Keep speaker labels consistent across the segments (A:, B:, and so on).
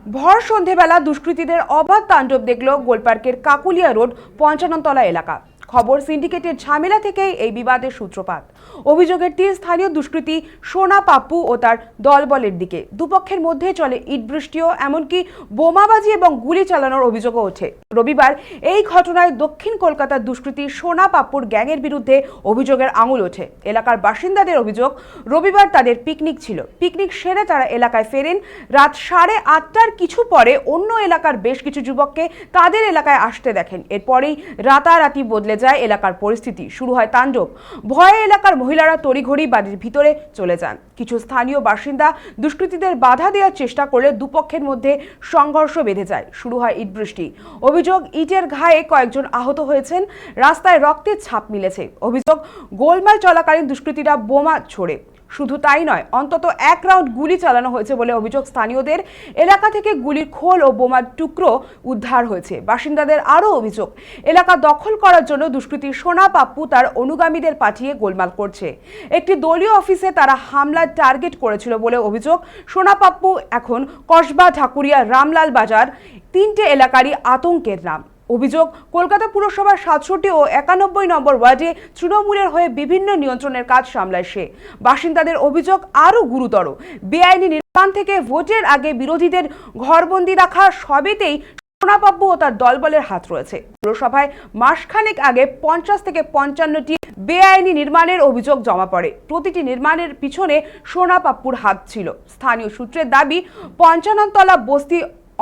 A: ভর সন্ধেবেলা দুষ্কৃতীদের অবাধ তাণ্ডব দেখল গোলপার্কের কাকুলিয়া রোড ৫৫ তলা এলাকা। খবর, সিন্ডিকেটের ঝামেলা থেকেই এই বিবাদের সূত্রপাত। অভিযোগের তীর স্থানীয় দুষ্কৃতী সোনা পাপ্পু ও তার দলবলের দিকে। দুপক্ষের মধ্যে চলে ইট বৃষ্টিও, এমনকি বোমাবাজি এবং গুলি চালানোর অভিযোগও ওঠে। রবিবার এই ঘটনায় দক্ষিণ কলকাতার দুষ্কৃতী সোনা পাপ্পুর গ্যাংয়ের বিরুদ্ধে অভিযোগের আঙুল ওঠে। এলাকার বাসিন্দাদের অভিযোগ, রবিবার তাদের পিকনিক ছিল। পিকনিক সেরে তারা এলাকায় ফেরেন। রাত 8:30টার কিছু পরে অন্য এলাকার বেশ কিছু যুবককে তাদের এলাকায় আসতে দেখেন। এরপরেই রাতারাতি বদলে যায় এলাকার পরিস্থিতি। শুরু হয় তাণ্ডব। ভয়ে এলাকার মহিলারা তড়িঘড়ি বাড়ির ভিতরে চলে যান। কিছু স্থানীয় বাসিন্দা দুষ্কৃতীদের বাধা দেওয়ার চেষ্টা করলে দুপক্ষের মধ্যে সংঘর্ষ বেঁধে যায়। শুরু হয় ইট বৃষ্টি। অভিযোগ, ইটের ঘায়ে কয়েকজন আহত হয়েছেন। রাস্তায় রক্তের ছাপ মিলেছে। অভিযোগ, গোলমাল চলাকালীন দুষ্কৃতীরা বোমা ছোড়ে। শুধু তাই নয়, অন্তত 1 রাউন্ড গুলি চালানো হয়েছে বলে অভিযোগ স্থানীয়দের। এলাকা থেকে গুলির খোল ও বোমার টুকরো উদ্ধার হয়েছে। বাসিন্দাদের আরও অভিযোগ, এলাকা দখল করার জন্য দুষ্কৃতী সোনা পাপ্পু তার অনুগামীদের পাঠিয়ে গোলমাল করছে। একটি দলীয় অফিসে তারা হামলার টার্গেট করেছিল বলে অভিযোগ। সোনা পাপ্পু এখন কসবা, ঢাকুরিয়া, রামলাল বাজার 3টে এলাকারই আতঙ্কের নাম। অভিযোগ, কলকাতা পুরসভার 67 ও 91 নম্বর ওয়ার্ডে তৃণমূলের হয়ে বিভিন্ন নিয়ন্ত্রণের কাজ সামলায় সে। বাসিন্দাদের অভিযোগ আরও গুরুতর, বেআইনি নির্মাণ থেকে ভোটের আগে বিরোধীদের ঘরবন্দি রাখা, সবেতেই সোনা পাপ্পু ও তার দলবলের হাত রয়েছে। পুরসভায় মাসখানেক আগে 50 থেকে 55টি বেআইনি নির্মাণের অভিযোগ জমা পড়ে। প্রতিটি নির্মাণের পিছনে সোনা পাপ্পুর হাত ছিল। স্থানীয় সূত্রের দাবি, 55 তলা বস্তি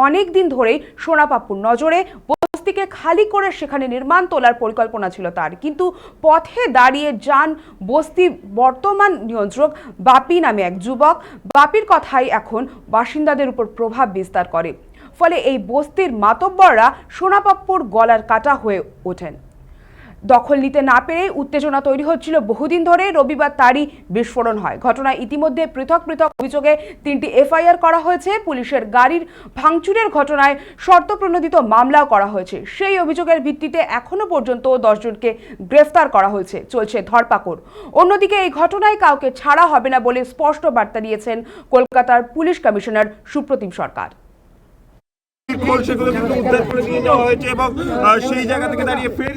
A: অনেক দিন ধরেই সোনা পাপ্পুর নজরে। বস্তিকে খালি করে সেখানে নির্মাণ তোলার পরিকল্পনা ছিল তার, কিন্তু পথে দাঁড়িয়ে যান বস্তি বর্তমান নিয়ন্ত্রক বাপি নামে এক যুবক। বাপির কথাই এখন বাসিন্দাদের উপর প্রভাব বিস্তার করে। ফলে এই বস্তির মাতব্বররা সোনা পাপ্পুর গলার কাটা হয়ে ওঠেন। দখল নিতে না পেরেই উত্তেজনা তৈরি হচ্ছিল বহুদিন ধরে। রবিবার তারই বিস্ফোরণ হয়। ঘটনায় ইতিমধ্যে পৃথক পৃথক অভিযোগে 3টি এফআইআর করা হয়েছে। পুলিশের গাড়ির ভাঙচুরের ঘটনায় শর্তপ্রণোদিত মামলাও করা হয়েছে। সেই অভিযোগের ভিত্তিতে এখনো পর্যন্ত 10 জনকে গ্রেফতার করা হয়েছে। চলছে ধরপাকড়। অন্যদিকে এই ঘটনায় কাউকে ছাড়া হবে না বলে স্পষ্ট বার্তা দিয়েছেন কলকাতার পুলিশ কমিশনার সুপ্রতিম সরকার।
B: সেগুলো কিন্তু উদ্ধার করে নিয়ে যাওয়া হয়েছে এবং সেই জায়গা থেকে দাঁড়িয়ে ফের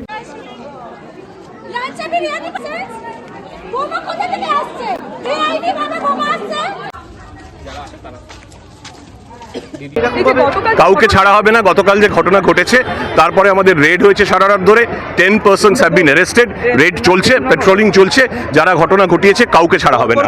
C: কাউকে ছাড়া হবে না। গতকাল যে ঘটনা ঘটেছে, তারপরে আমাদের রেড হয়েছে সারা রাত ধরে। 10 persons have been arrested. Red চলছে, পেট্রোলিং চলছে। যারা ঘটনা ঘটিয়েছে কাউকে ছাড়া হবে না।